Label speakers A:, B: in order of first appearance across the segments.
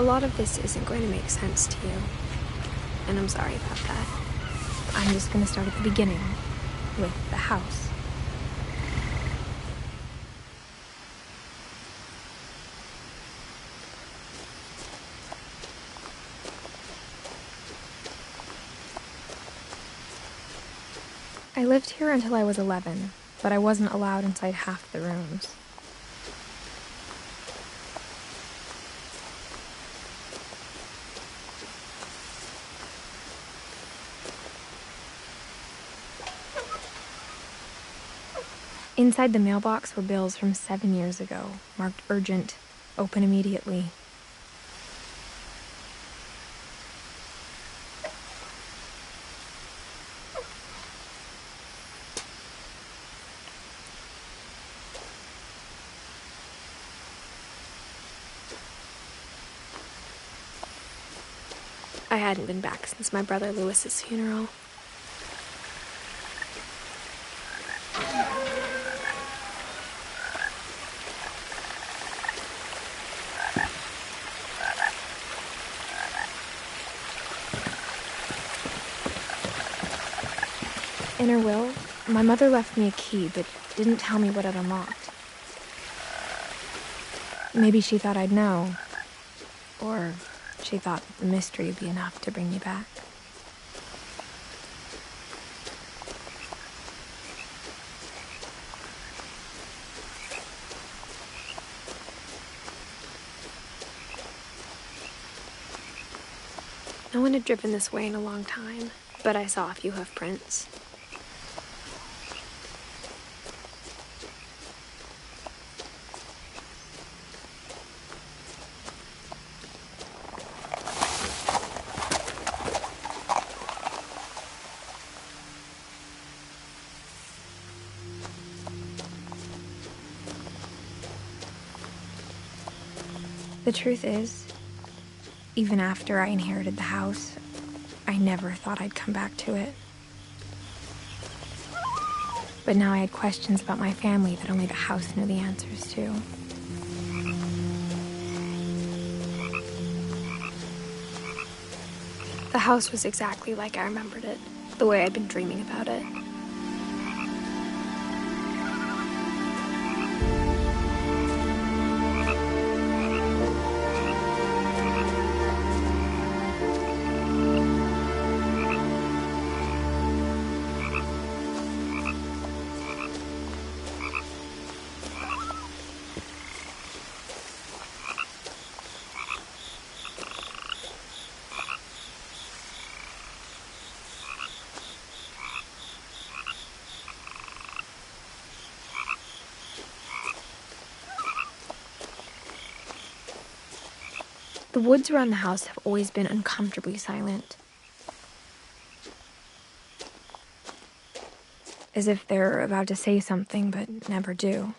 A: A lot of this isn't going to make sense to you, and I'm sorry about that.
B: I'm just going to start at the beginning, with the house. I lived here until I was 11, but I wasn't allowed inside half the rooms. Inside the mailbox were bills from 7 years ago, marked urgent, open immediately.
A: I hadn't been back since my brother Lewis's funeral.
B: In her will, my mother left me a key, but didn't tell me what it unlocked. Maybe she thought I'd know, or she thought the mystery would be enough to bring me back.
A: No one had driven this way in a long time, but I saw a few hoof prints.
B: The truth is, even after I inherited the house, I never thought I'd come back to it. But now I had questions about my family that only the house knew the answers to.
A: The house was exactly like I remembered it, the way I'd been dreaming about it.
B: The woods around the house have always been uncomfortably silent. As if they're about to say something, but never do.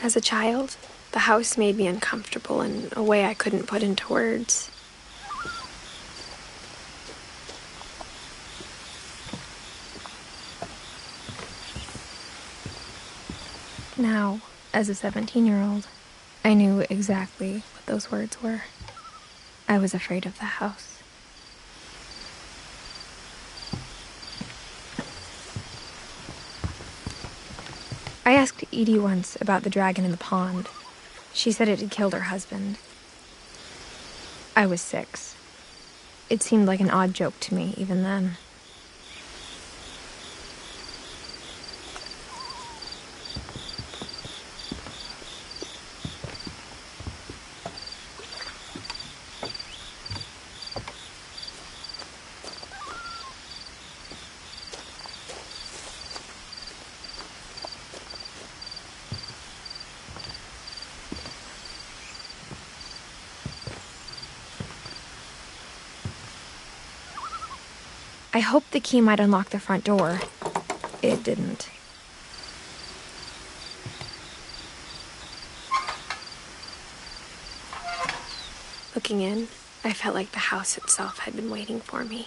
A: As a child, the house made me uncomfortable in a way I couldn't put into words.
B: Now, as a 17-year-old, I knew exactly what those words were. I was afraid of the house. I asked Edie once about the dragon in the pond. She said it had killed her husband. I was 6. It seemed like an odd joke to me even then. I hoped the key might unlock the front door. It didn't.
A: Looking in, I felt like the house itself had been waiting for me.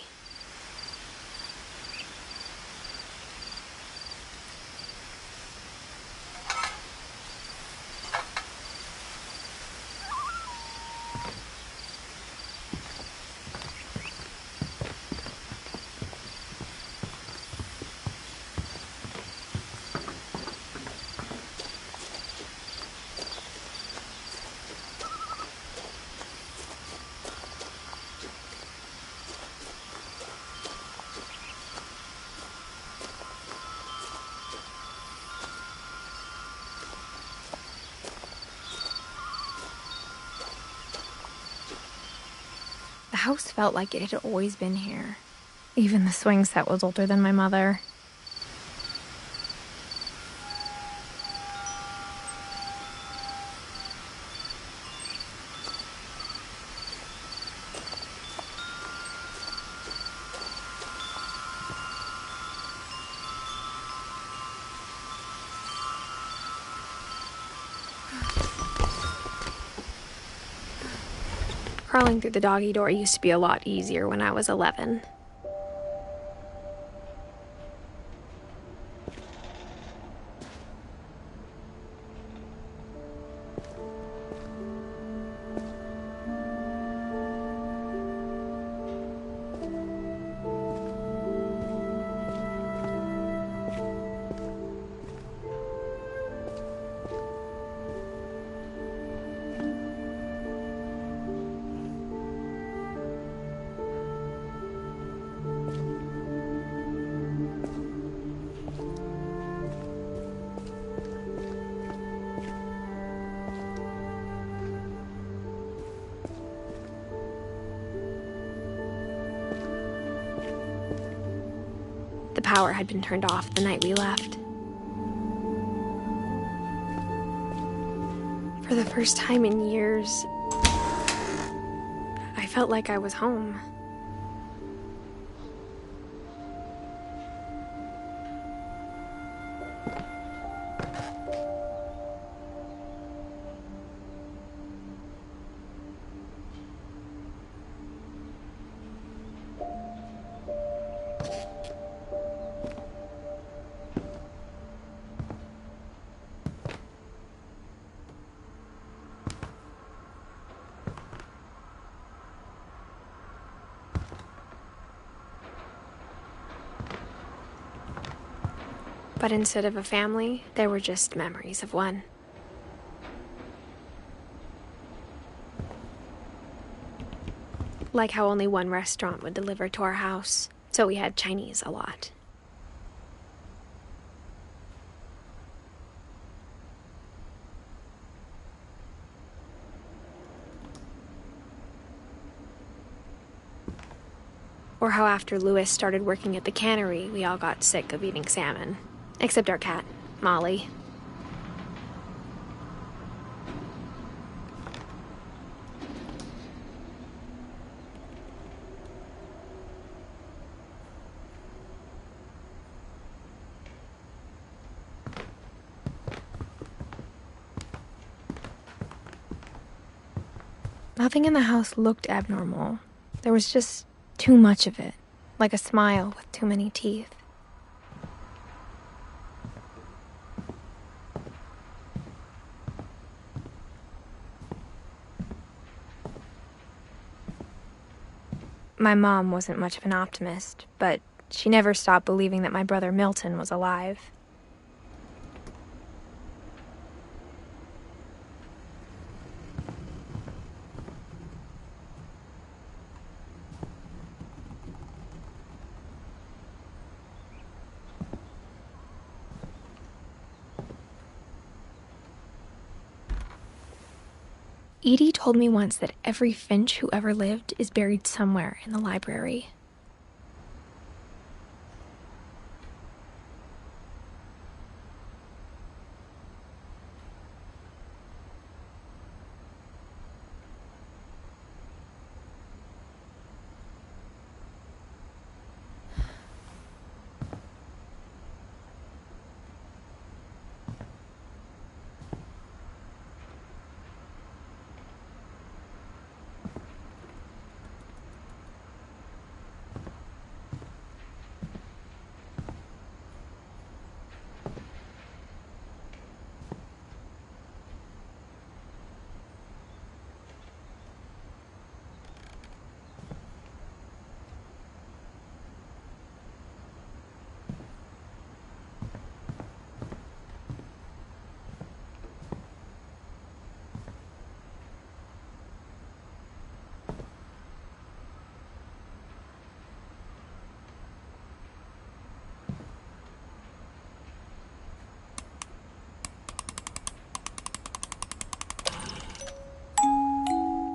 B: The house felt like it had always been here. Even the swing set was older than my mother.
A: Crawling through the doggy door used to be a lot easier when I was 11. The power had been turned off the night we left. For the first time in years, felt like I was home. But instead of a family, there were just memories of one. Like how only one restaurant would deliver to our house, so we had Chinese a lot. Or how after Louis started working at the cannery, we all got sick of eating salmon. Except our cat, Molly.
B: Nothing in the house looked abnormal. There was just too much of it, like a smile with too many teeth. My mom wasn't much of an optimist, but she never stopped believing that my brother Milton was alive. Edie told me once that every Finch who ever lived is buried somewhere in the library.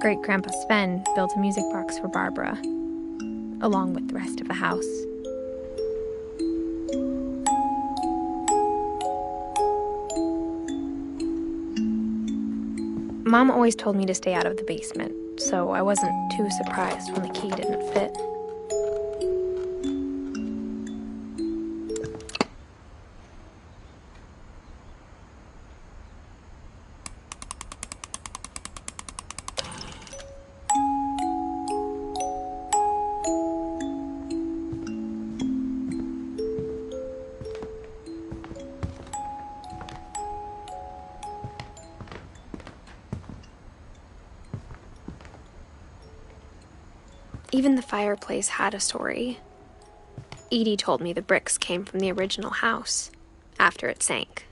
B: Great-Grandpa Sven built a music box for Barbara, along with the rest of the house. Mom always told me to stay out of the basement, so I wasn't too surprised when the key didn't fit.
A: Even the fireplace had a story. Edie told me the bricks came from the original house, after it sank.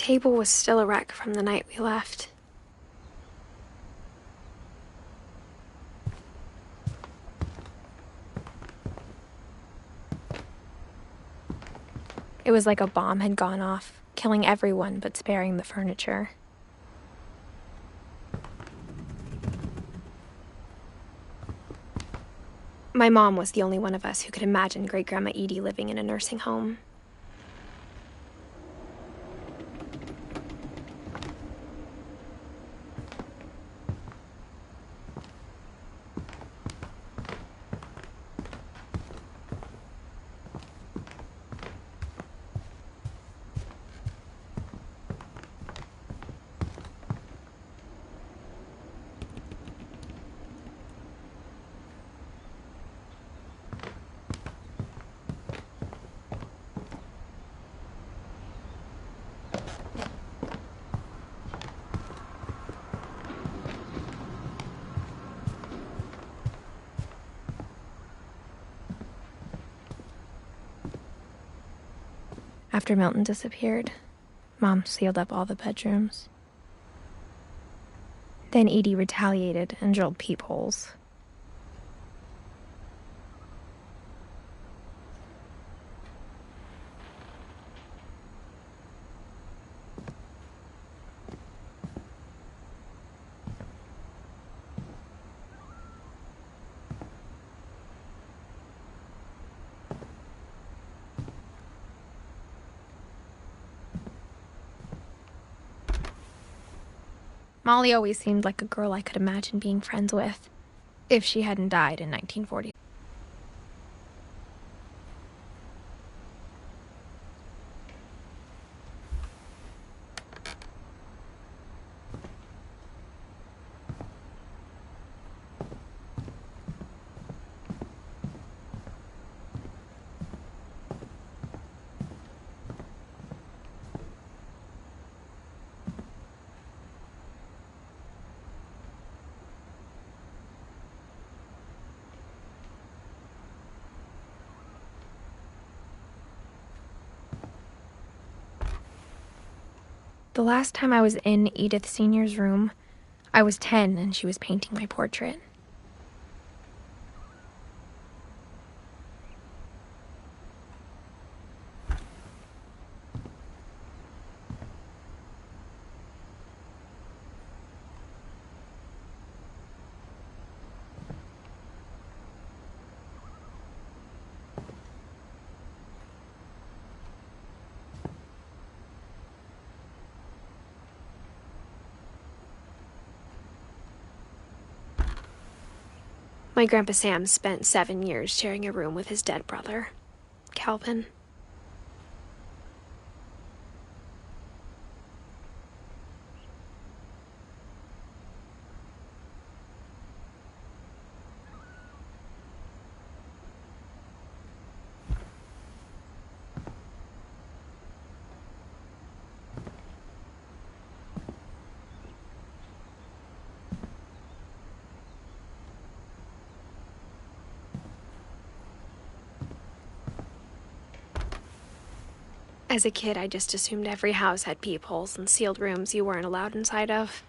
A: table was still a wreck from the night we left.
B: It was like a bomb had gone off, killing everyone but sparing the furniture. My mom was the only one of us who could imagine Great-Grandma Edie living in a nursing home. After Milton disappeared, Mom sealed up all the bedrooms. Then Edie retaliated and drilled peepholes. Molly always seemed like a girl I could imagine being friends with, if she hadn't died in 1940. The last time I was in Edith Sr.'s room, I was 10 and she was painting my portrait.
A: My Grandpa Sam spent 7 years sharing a room with his dead brother, Calvin. As a kid, I just assumed every house had peepholes and sealed rooms you weren't allowed inside of.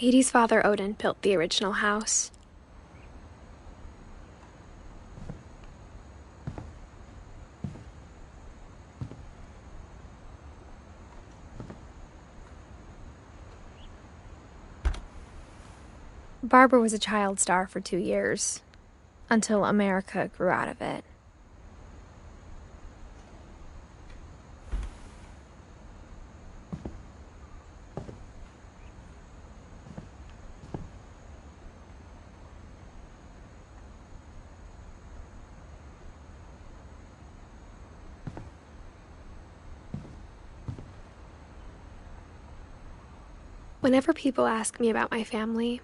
A: Edie's father, Odin, built the original house.
B: Barbara was a child star for 2 years, until America grew out of it.
A: Whenever people ask me about my family,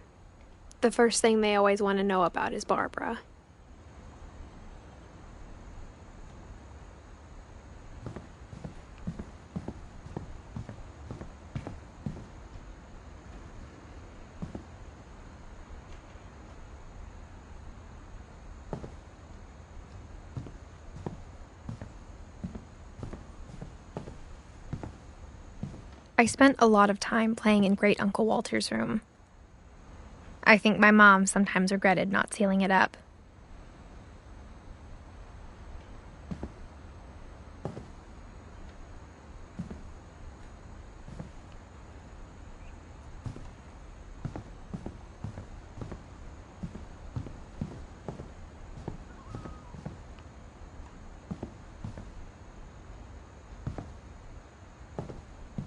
A: the first thing they always want to know about is Barbara.
B: I spent a lot of time playing in Great Uncle Walter's room. I think my mom sometimes regretted not sealing it up.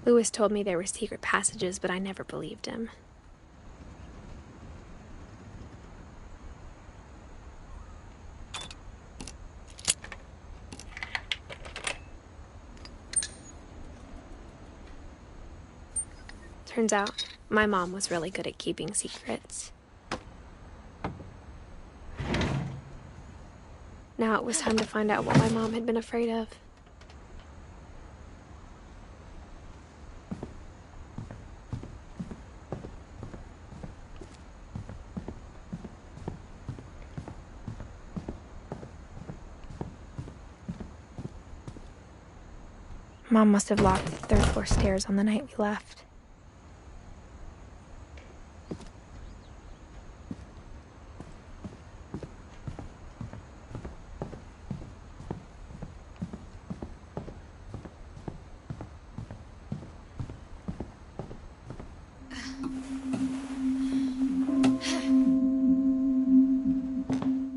A: Lewis told me there were secret passages, but I never believed him. Turns out, my mom was really good at keeping secrets. Now it was time to find out what my mom had been afraid of.
B: Mom must have locked the third floor stairs on the night we left.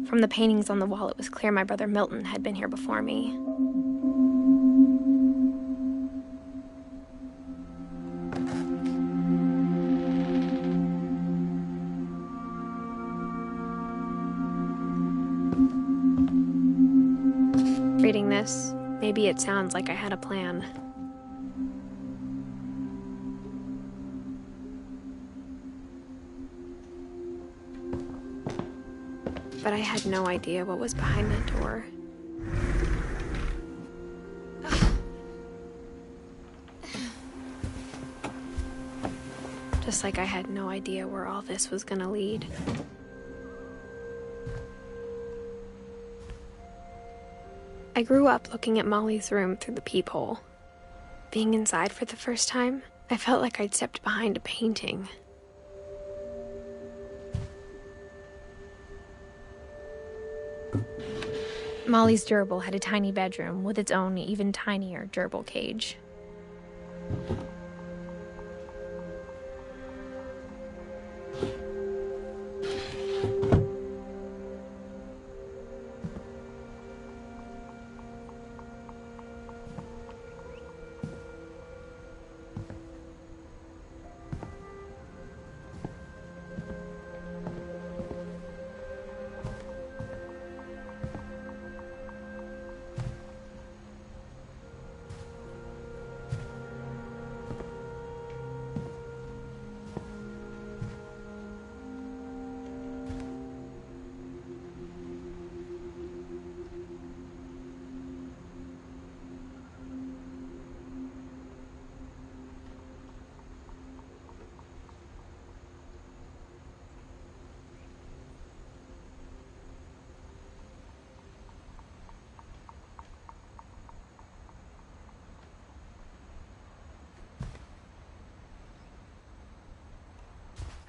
B: From the paintings on the wall, it was clear my brother Milton had been here before me.
A: Reading this, maybe it sounds like I had a plan. But I had no idea what was behind that door. Just like I had no idea where all this was gonna lead. I grew up looking at Molly's room through the peephole. Being inside for the first time, I felt like I'd stepped behind a painting.
B: Molly's gerbil had a tiny bedroom with its own even tinier gerbil cage.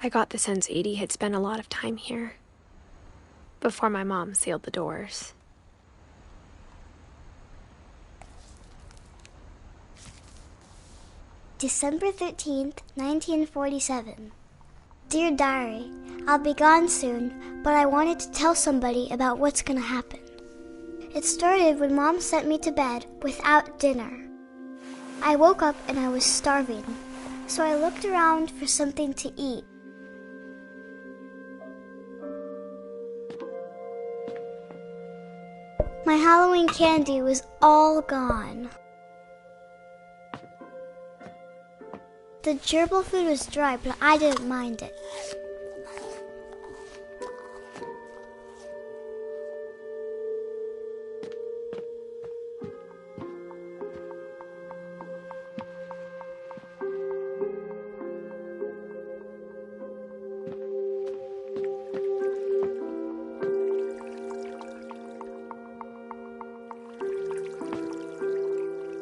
A: I got the sense Edie had spent a lot of time here, before my mom sealed the doors.
C: December 13th, 1947. Dear Diary, I'll be gone soon, but I wanted to tell somebody about what's gonna happen. It started when Mom sent me to bed without dinner. I woke up and I was starving, so I looked around for something to eat. My Halloween candy was all gone. The gerbil food was dry, but I didn't mind it.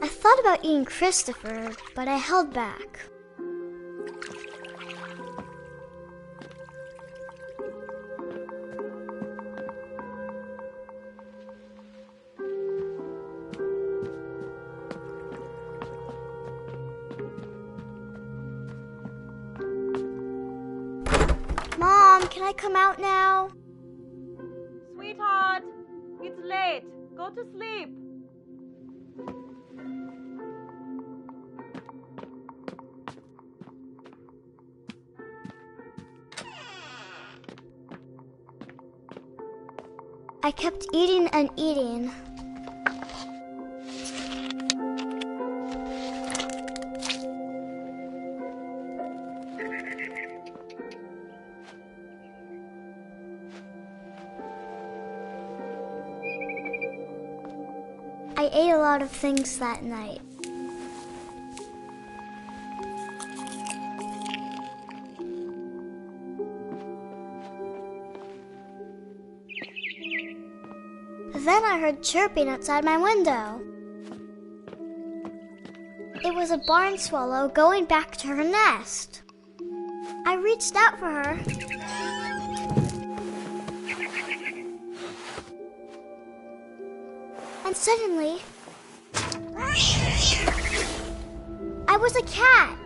C: I thought about eating Christopher, but I held back. Mom, can I come out now?
D: Sweetheart, it's late. Go to sleep.
C: I kept eating and eating. I ate a lot of things that night. Then I heard chirping outside my window. It was a barn swallow going back to her nest. I reached out for her. And suddenly, I was a cat.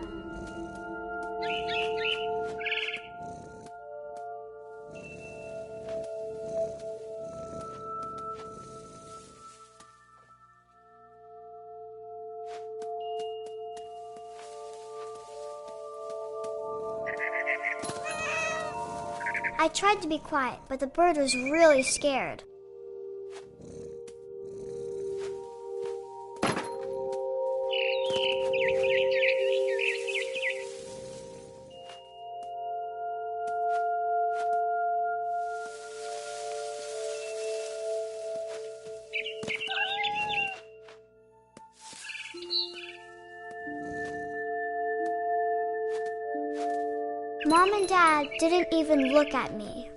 C: I tried to be quiet, but the bird was really scared. Mom and Dad didn't even look at me.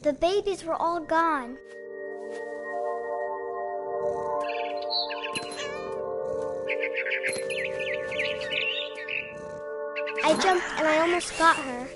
C: The babies were all gone. I jumped and I almost got her.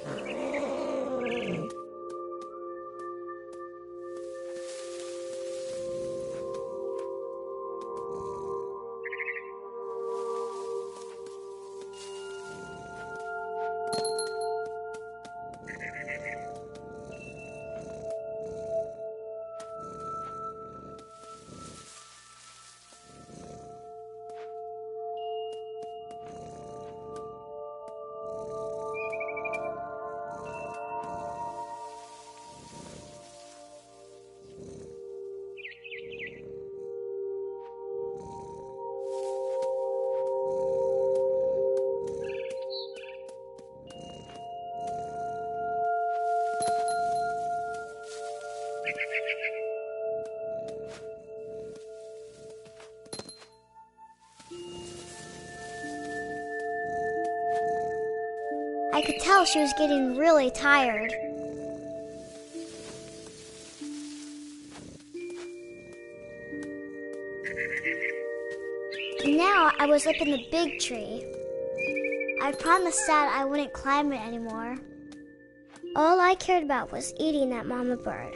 C: I could tell she was getting really tired. Now I was up in the big tree. I promised Dad I wouldn't climb it anymore. All I cared about was eating that mama bird.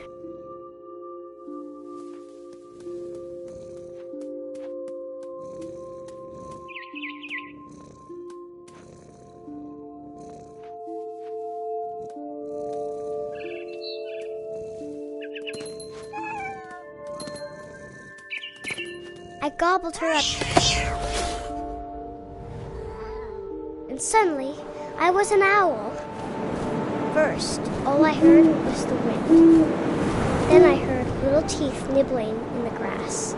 C: I gobbled her up. And suddenly, I was an owl. First, all I heard was the wind. Then I heard little teeth nibbling in the grass.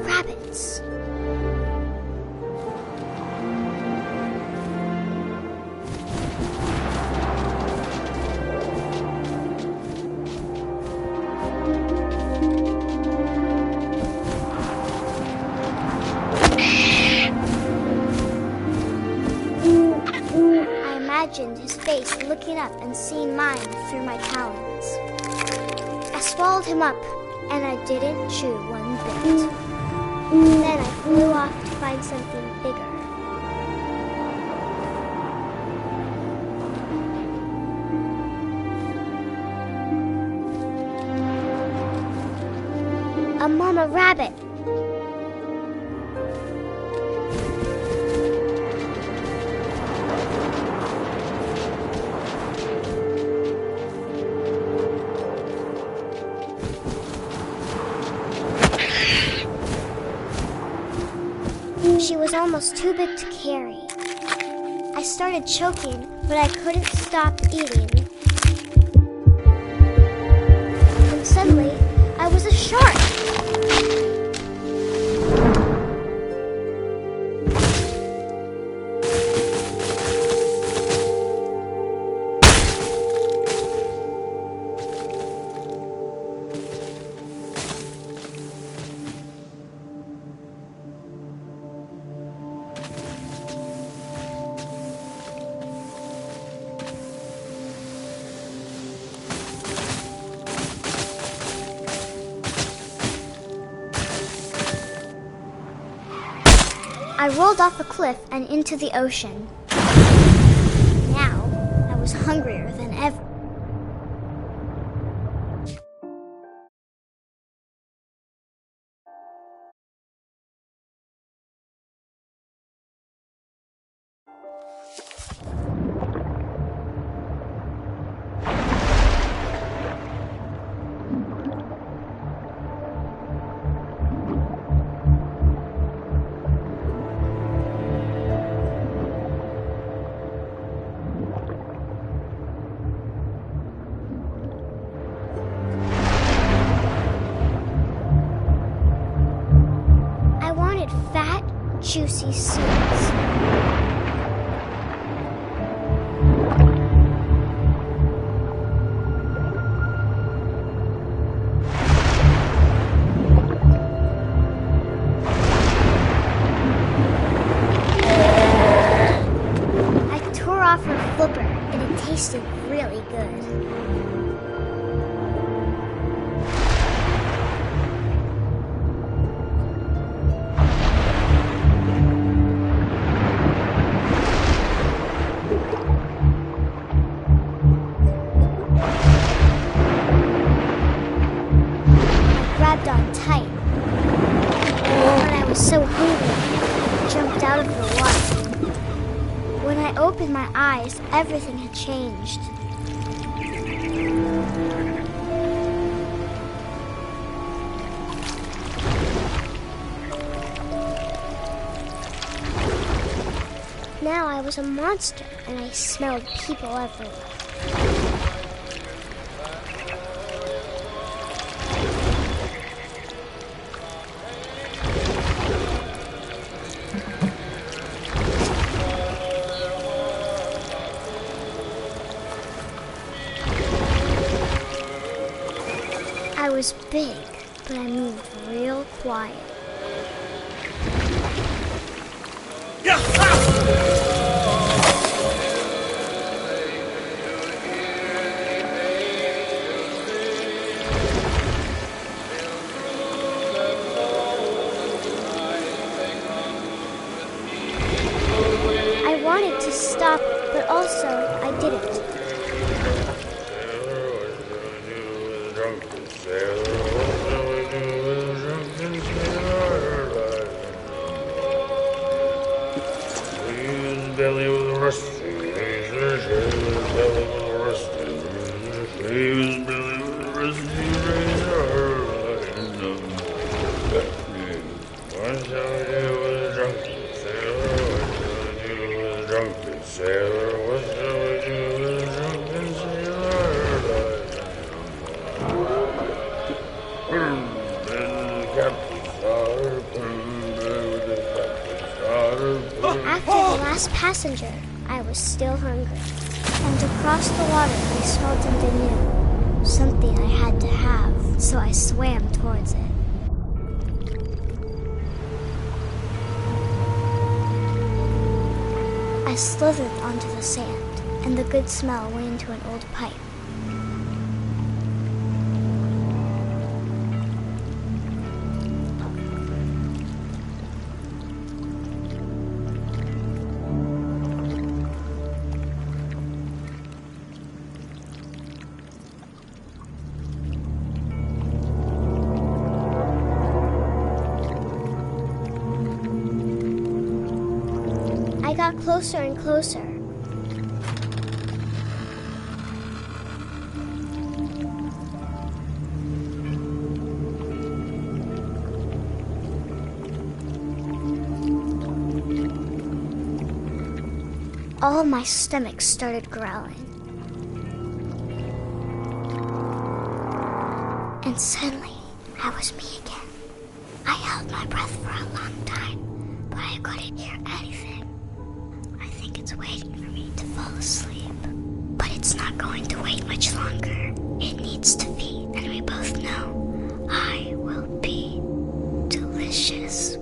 C: Rabbits. I imagined his face looking up and seeing mine through my talons. I swallowed him up, and I didn't chew one bit. Then I flew off to find something bigger. A mama rabbit. She was almost too big to carry. I started choking, but I couldn't stop eating. And suddenly, I was a shark. I rolled off a cliff and into the ocean. Now, I was hungrier than ever. Fat, juicy seeds. I tore off her flipper, and it tasted really good. On tight. When I was so hungry, I jumped out of the water. When I opened my eyes, everything had changed. Now I was a monster, and I smelled people everywhere. was big, but I moved real quiet. I wanted to stop, but also I didn't. After the last passenger, I was still hungry. And across the water, I smelled something new. Something I had to have, so I swam towards it. I slithered onto the sand, and the good smell went into an old pipe. I got closer and closer. All of my stomach started growling. And suddenly, I was me again. I held my breath for a long time, but I couldn't hear anything. I think it's waiting for me to fall asleep. But it's not going to wait much longer. It needs to feed, and we both know I will be delicious.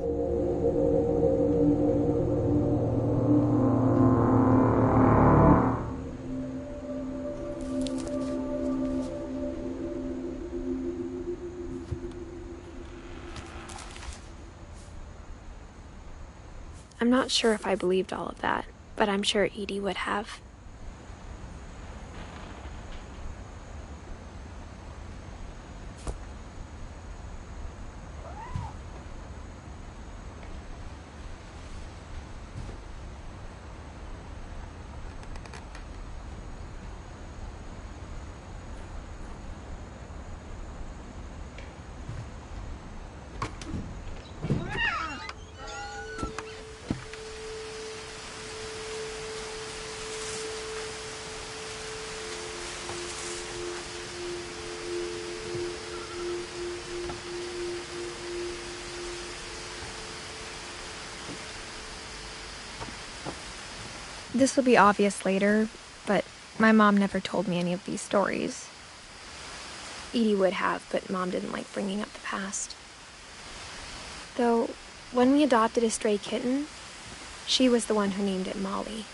A: I'm not sure if I believed all of that, but I'm sure Edie would have.
B: This will be obvious later, but my mom never told me any of these stories.
A: Edie would have, but Mom didn't like bringing up the past. Though, when we adopted a stray kitten, she was the one who named it Molly.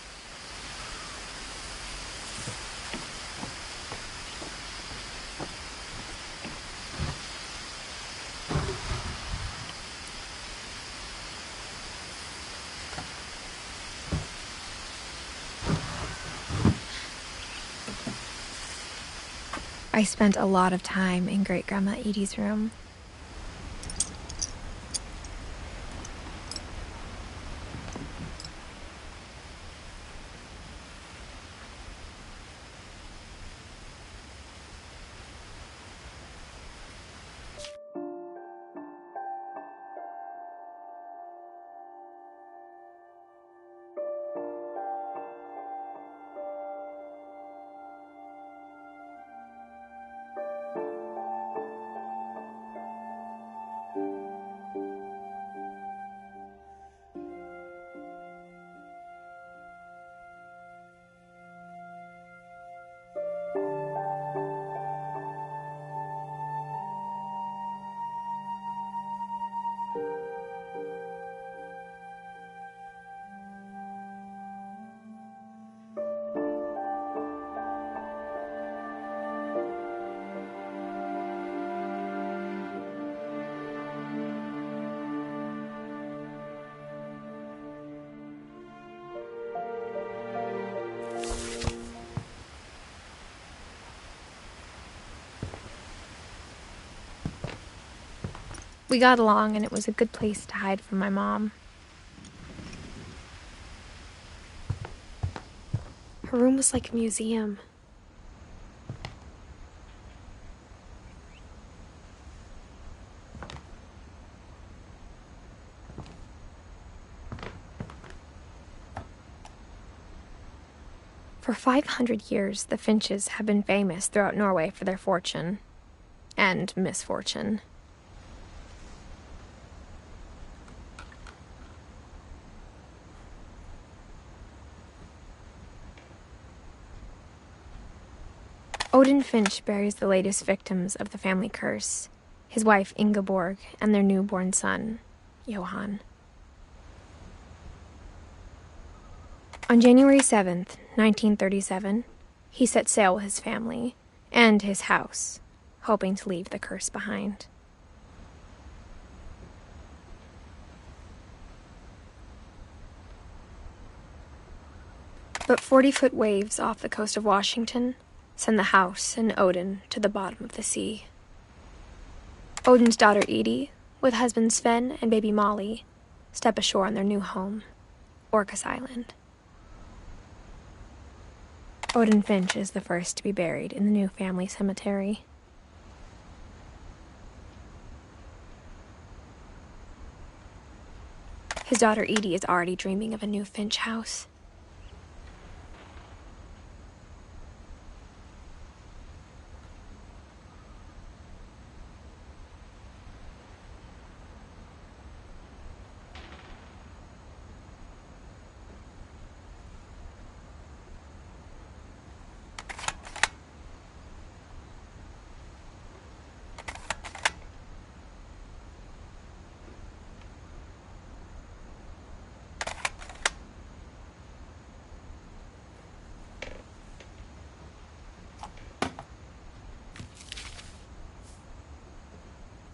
B: I spent a lot of time in Great-Grandma Edie's room. We got along, and it was a good place to hide from my mom.
A: Her room was like a museum. For 500 years, the Finches have been famous throughout Norway for their fortune and misfortune. Odin Finch buries the latest victims of the family curse, his wife Ingeborg and their newborn son, Johan. On January 7th, 1937, he set sail with his family and his house, hoping to leave the curse behind. But 40-foot waves off the coast of Washington send the house and Odin to the bottom of the sea. Odin's daughter Edie, with husband Sven and baby Molly, step ashore on their new home, Orcas Island. Odin Finch is the first to be buried in the new family cemetery. His daughter Edie is already dreaming of a new Finch house.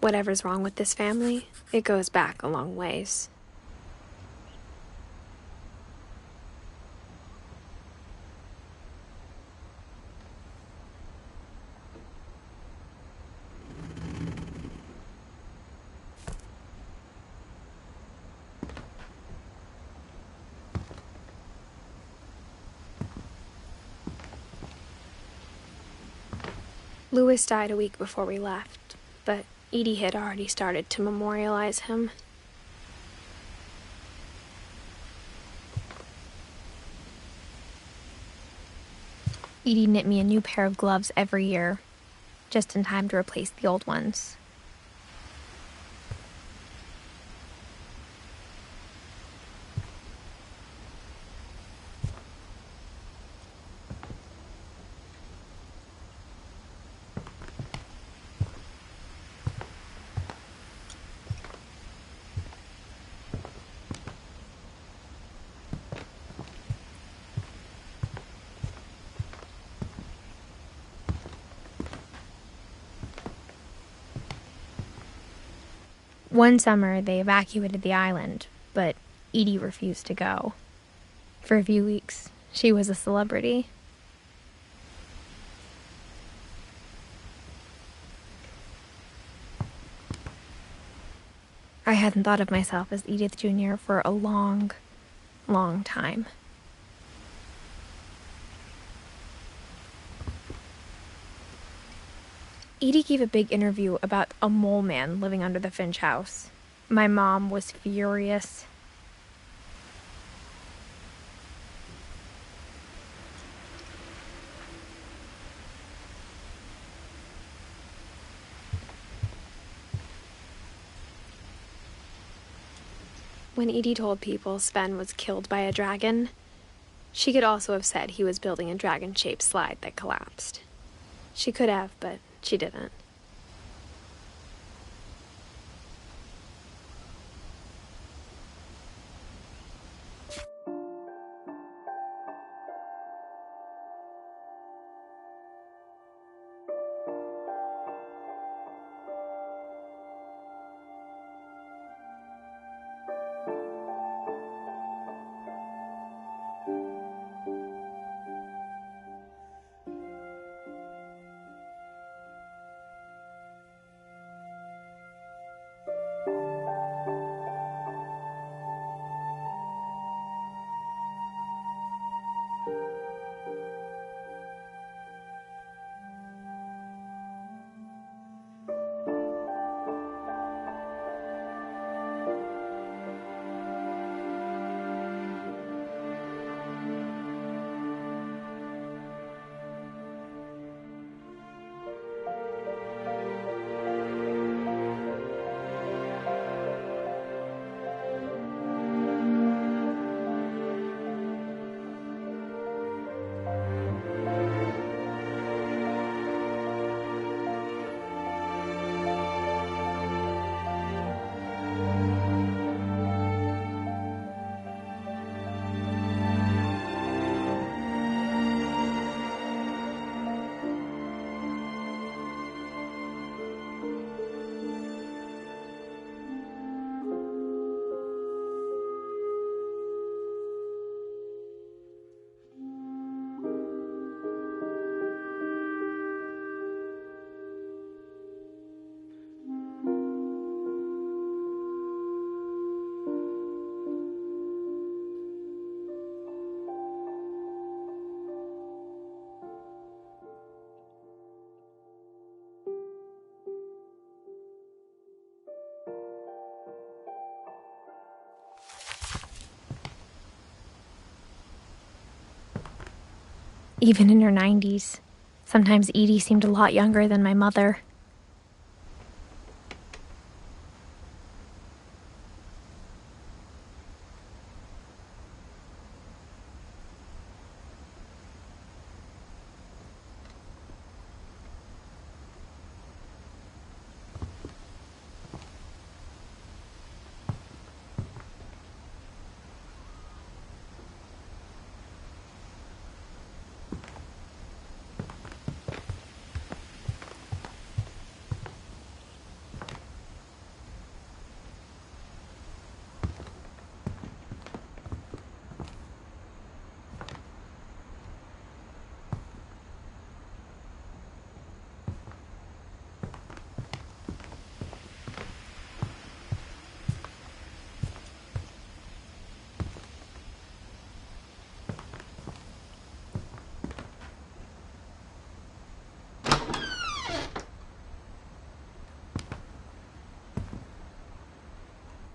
A: Whatever's wrong with this family, it goes back a long ways. Louis died a week before we left, but Edie had already started to memorialize him. Edie knit me a new pair of gloves every year, just in time to replace the old ones. One summer, they evacuated the island, but Edie refused to go. For a few weeks, she was a celebrity. I hadn't thought of myself as Edith Jr. for a long, long time. Edie gave a big interview about a mole man living under the Finch house. My mom was furious. When Edie told people Sven was killed by a dragon, she could also have said he was building a dragon-shaped slide that collapsed. She could have, but she didn't. even in her 90s. Sometimes Edie seemed a lot younger than my mother.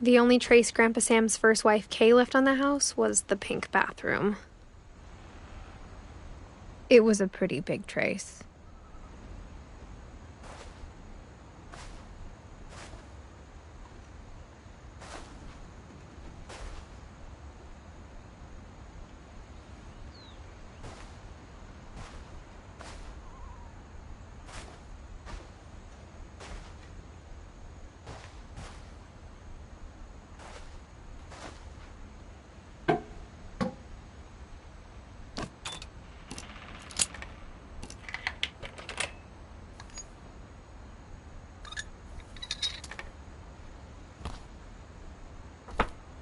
A: The only trace Grandpa Sam's first wife, Kay, left on the house was the pink bathroom. It was a pretty big trace.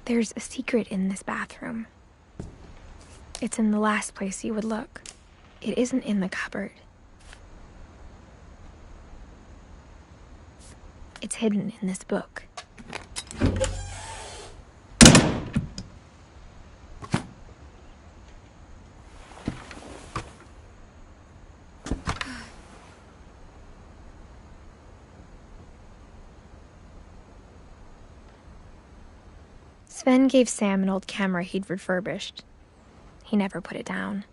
A: There's a secret in this bathroom. It's in the last place you would look. It isn't in the cupboard. It's hidden in this book. Sven gave Sam an old camera he'd refurbished. He never put it down.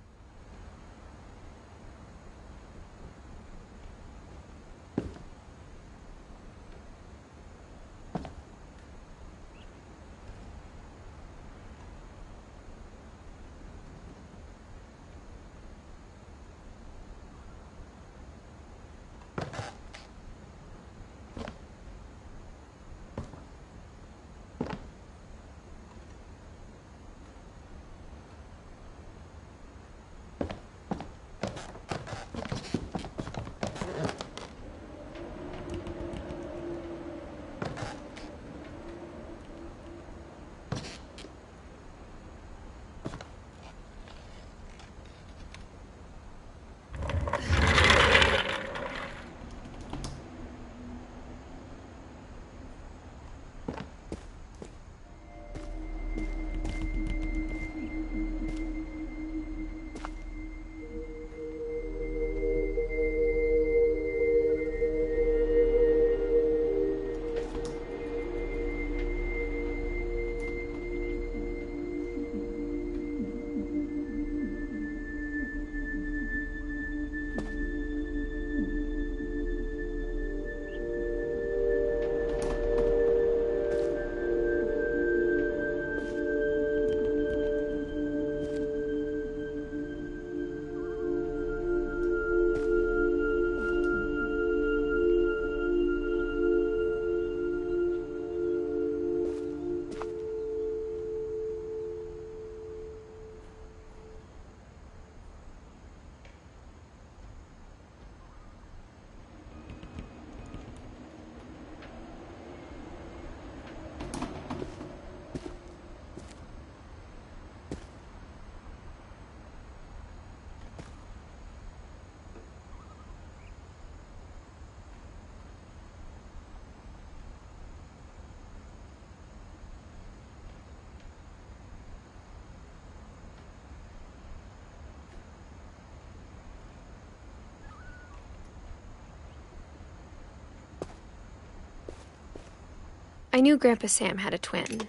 A: I knew Grandpa Sam had a twin,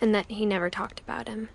A: and that he never talked about him.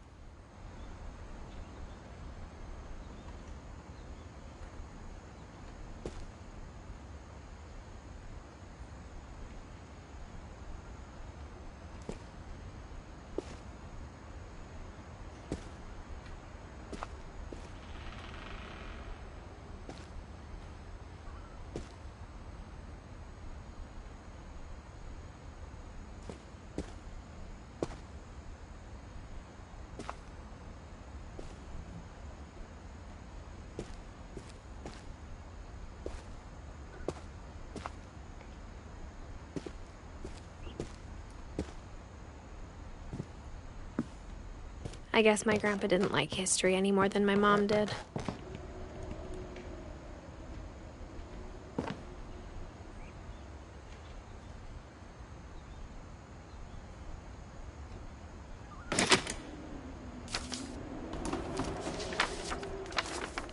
A: I guess my grandpa didn't like history any more than my mom did.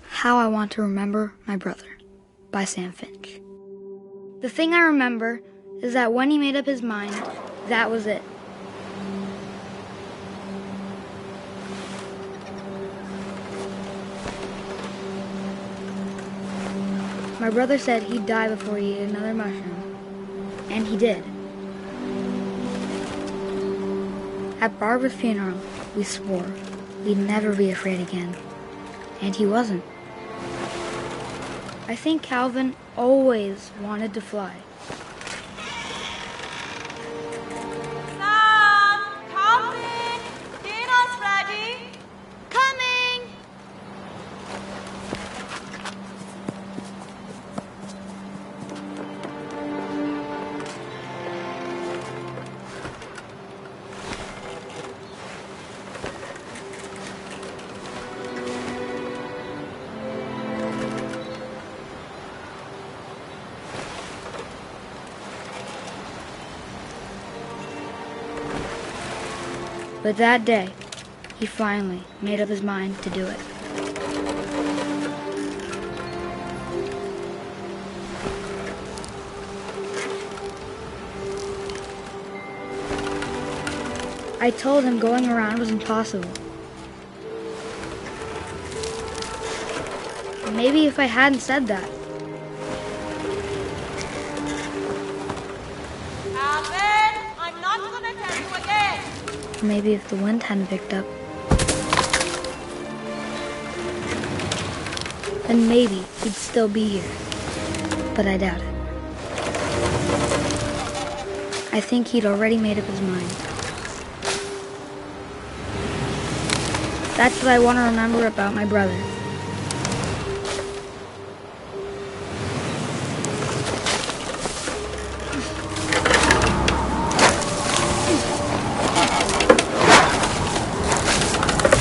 E: How I Want to Remember My Brother by Sam Finch. The thing I remember is that when he made up his mind, that was it. My brother said he'd die before he ate another mushroom, and he did. At Barbara's funeral, we swore we'd never be afraid again, and he wasn't. I think Calvin always wanted to fly.
D: Sam, Calvin, dinner's ready.
C: Coming!
E: But that day, he finally made up his mind to do it. I told him going around was impossible. Maybe if I hadn't said that,
D: Calvin, I'm not gonna tell you again.
E: or maybe if the wind hadn't picked up, then maybe he'd still be here. But I doubt it. I think he'd already made up his mind. That's what I want to remember about my brother.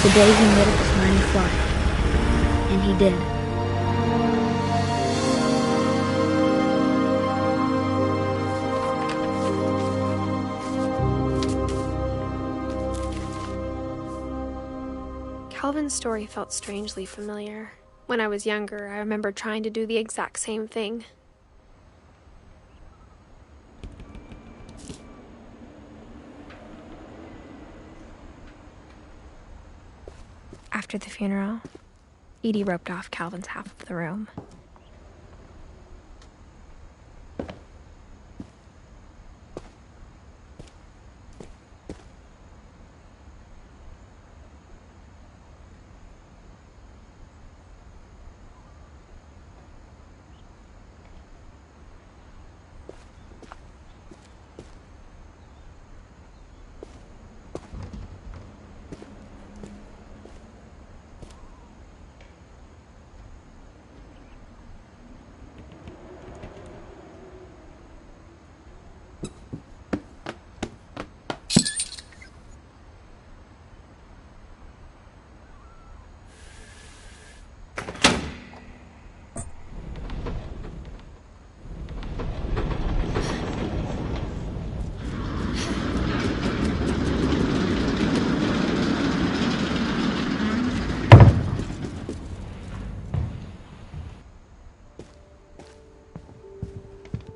E: The day he made up his mind to fly. And he did.
A: Calvin's story felt strangely familiar. When I was younger, I remember trying to do the exact same thing.
B: After the funeral, Edie roped off Calvin's half of the room.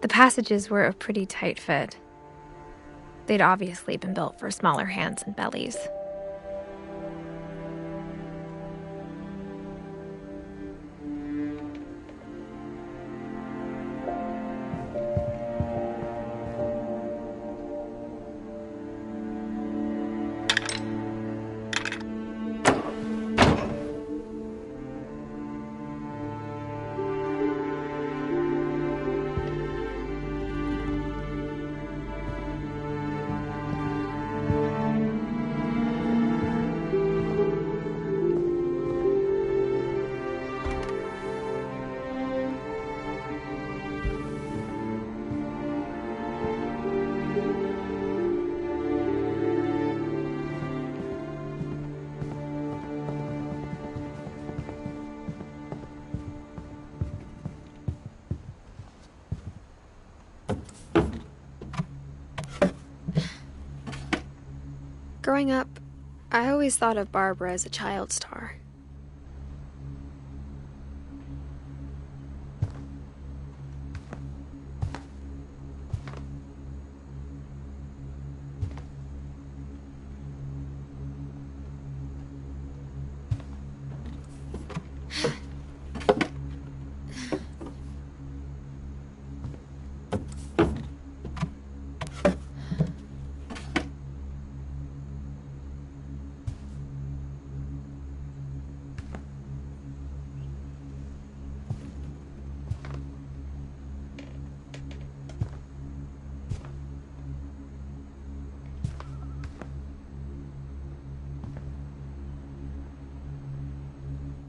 B: The passages were a pretty tight fit. They'd obviously been built for smaller hands and bellies.
A: Growing up, I always thought of Barbara as a child star.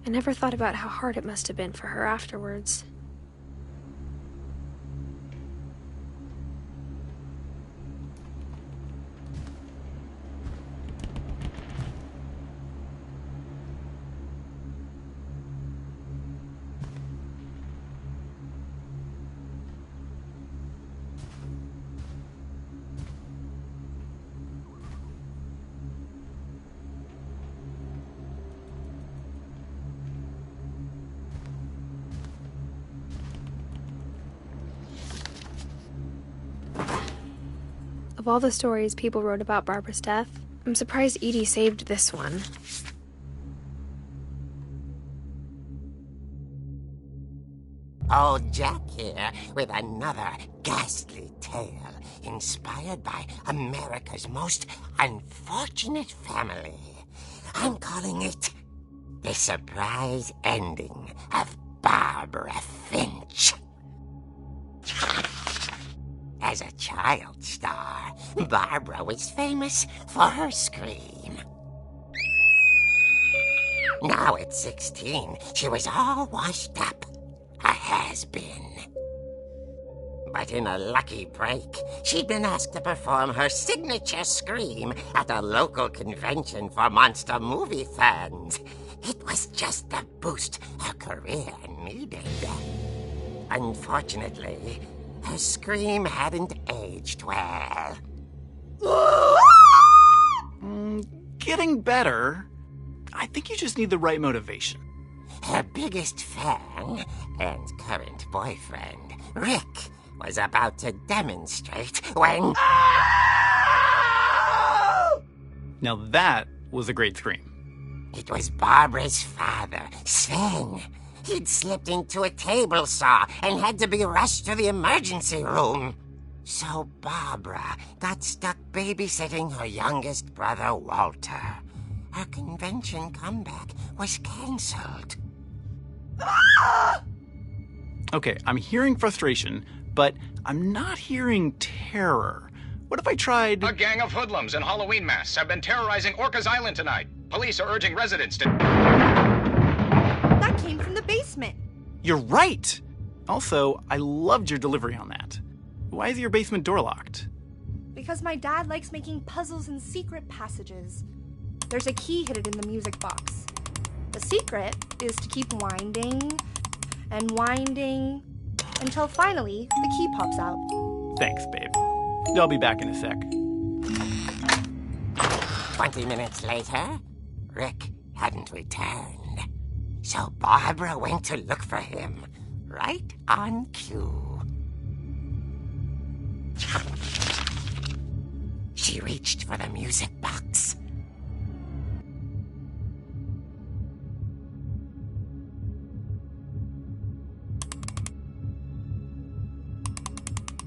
A: I never thought about how hard it must have been for her afterwards. Of all the stories people wrote about Barbara's death, I'm surprised Edie saved this one.
F: Old Jack here with another ghastly tale inspired by America's most unfortunate family. I'm calling it The Surprise Ending of Barbara Finch. As a child star, Barbara was famous for her scream. Now at 16, she was all washed up. A has-been. But in a lucky break, she'd been asked to perform her signature scream at a local convention for monster movie fans. It was just the boost her career needed. Unfortunately, her scream hadn't aged well.
G: Getting better. I think you just need the right motivation.
F: Her biggest fan and current boyfriend, Rick, was about to demonstrate when...
G: Now that was a great scream.
F: It was Barbara's father, Sven. He'd slipped into a table saw and had to be rushed to the emergency room. So Barbara got stuck babysitting her youngest brother, Walter. Her convention comeback was cancelled.
G: Okay, I'm hearing frustration, but I'm not hearing terror. What if I tried...
H: A gang of hoodlums in Halloween masks have been terrorizing Orcas Island tonight. Police are urging residents to...
D: That came from the basement.
G: You're right! Also, I loved your delivery on that. Why is your basement door locked?
D: Because my dad likes making puzzles and secret passages. There's a key hidden in the music box. The secret is to keep winding and winding until finally the key pops out.
G: Thanks, babe. I'll be back in a sec.
F: 20 minutes later, Rick hadn't returned. So Barbara went to look for him, right on cue. She reached for the music box.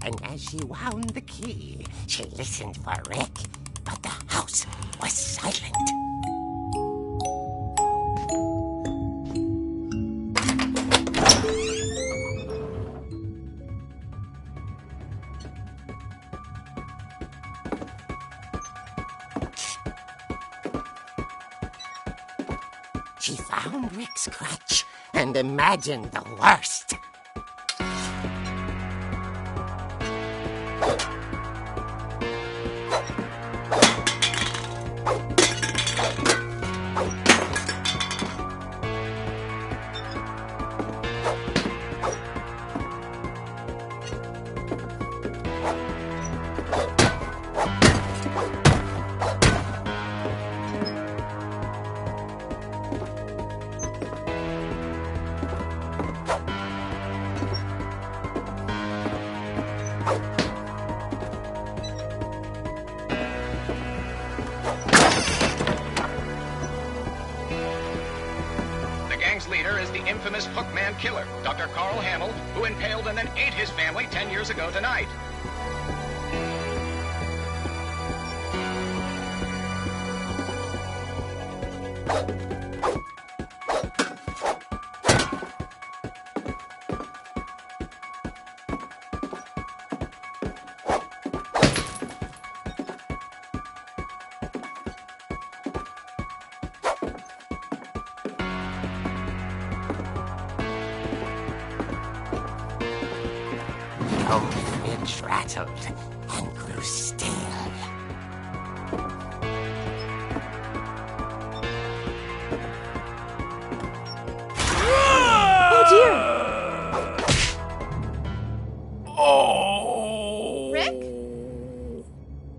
F: And as she wound the key, she listened for Rick, but the house was silent. She found Rick's crutch and imagined the worst.
H: here is the infamous Hookman killer, Dr. Carl Hamill, who impaled and then ate his family 10 years ago tonight.
F: Old Finch rattled and grew still.
A: Oh dear!
G: Oh!
D: Rick?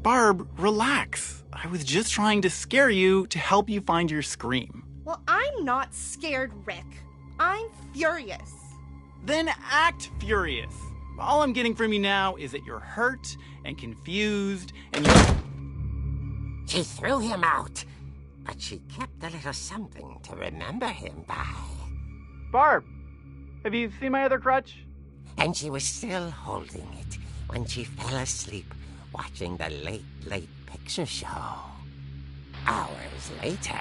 G: Barb, relax. I was just trying to scare you to help you find your scream.
D: Well, I'm not scared, Rick. I'm furious.
G: Then act furious. All I'm getting from you now is that you're hurt and confused and you're...
F: She threw him out, but she kept a little something to remember him by.
G: Barb, have you seen my other crutch?
F: And she was still holding it when she fell asleep watching the late picture show. Hours later...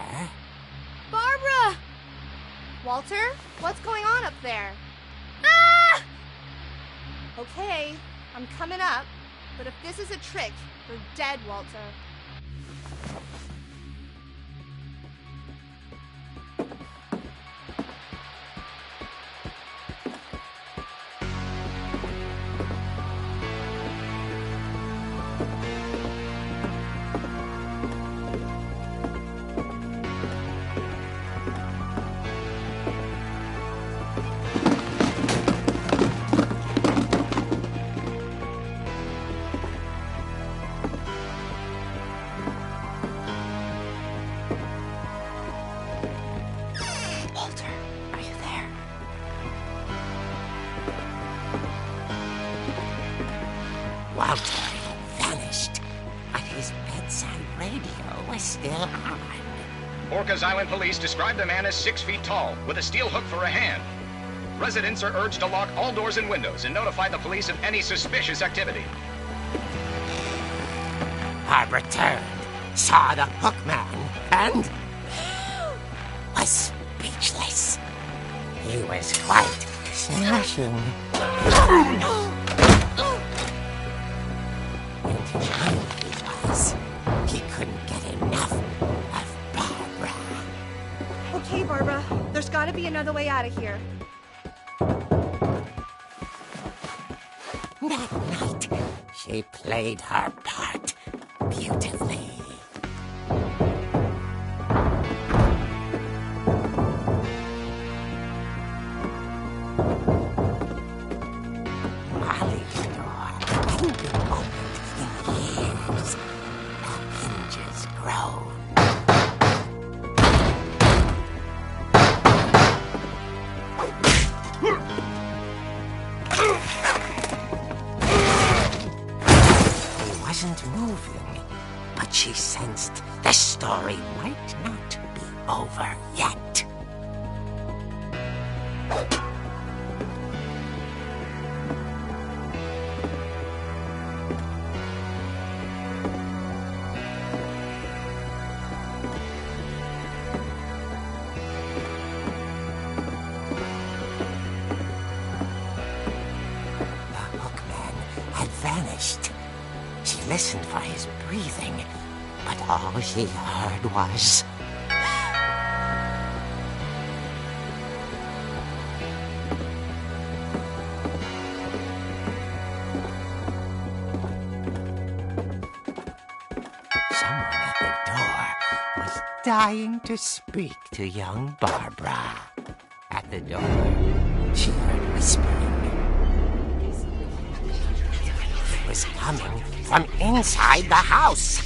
D: Barbara! Walter, what's going on up there? Ah! Okay, I'm coming up, but if this is a trick, you're dead, Walter.
B: Walter, are you there?
F: Walter had vanished, but his bedside radio was still on.
H: Orcas Island police describe the man as 6 feet tall, with a steel hook for a hand. Residents are urged to lock all doors and windows and notify the police of any suspicious activity.
F: Barbara turned, saw the Hookman, and was speechless. He was quite smashing. And young he was. He couldn't get enough of Barbara.
D: Okay, Barbara, there's gotta be another way out of here.
F: That night, she played her part beautifully. Molly's door hadn't been opened in years. The hinges groaned. He wasn't moving, but she sensed the story might not be over yet. The Hookman had vanished. She listened for his breathing, but all she heard was... Someone at the door was dying to speak to young Barbara. At the door, she heard whispering. It was coming from inside the house.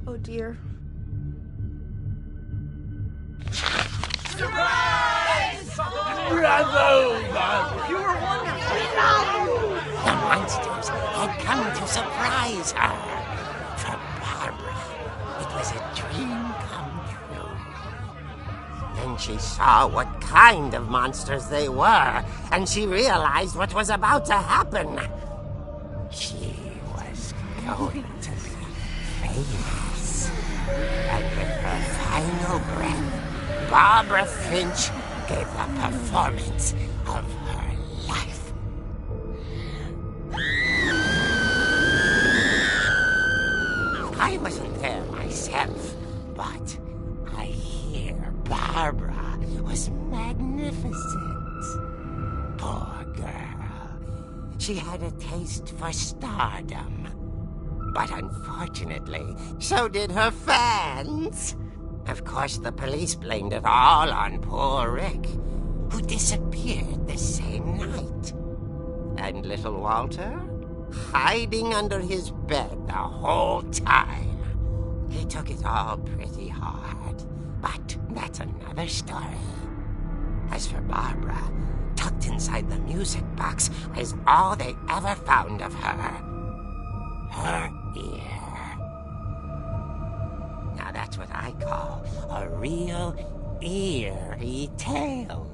D: Oh dear.
F: The monsters had come to surprise her. For Barbara she saw what kind of monsters they were, and she realized what was about to happen. She was going to be famous. And with her final breath, Barbara Finch gave the performance of her life. I wasn't there myself, but I hear Barbara was magnificent. Poor girl. She had a taste for stardom. But unfortunately, so did her fans. Of course, the police blamed it all on poor Rick, who disappeared the same night. And little Walter? Hiding under his bed the whole time. He took it all pretty hard, but that's another story. As for Barbara, tucked inside the music box was all they ever found of her. Her ear. Now that's what I call a real eerie tale.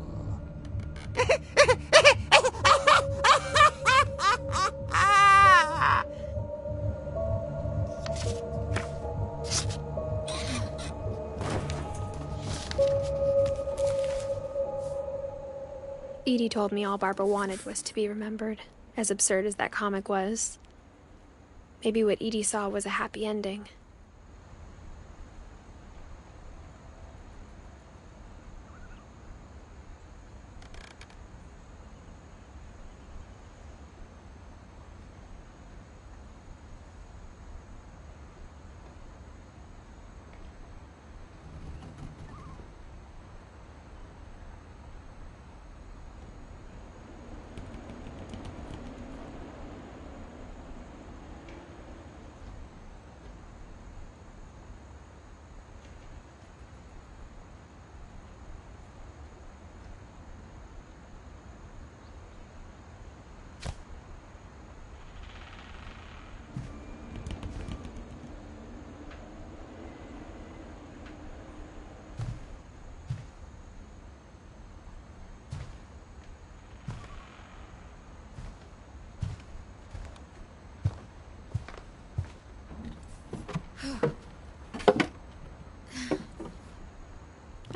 A: Edie told me all Barbara wanted was to be remembered, as absurd as that comic was. Maybe what Edie saw was a happy ending.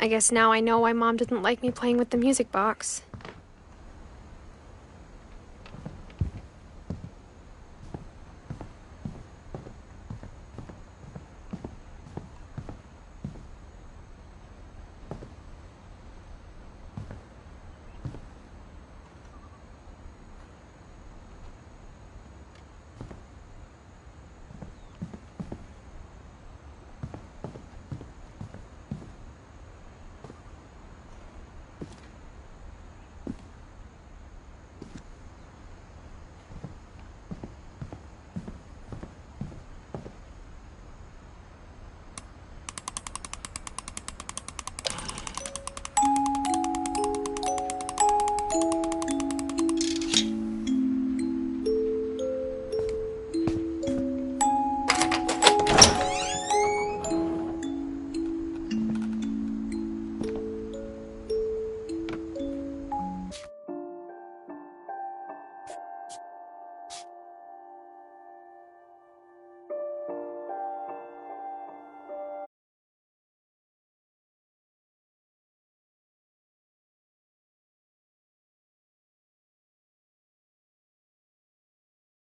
A: I guess now I know why Mom didn't like me playing with the music box.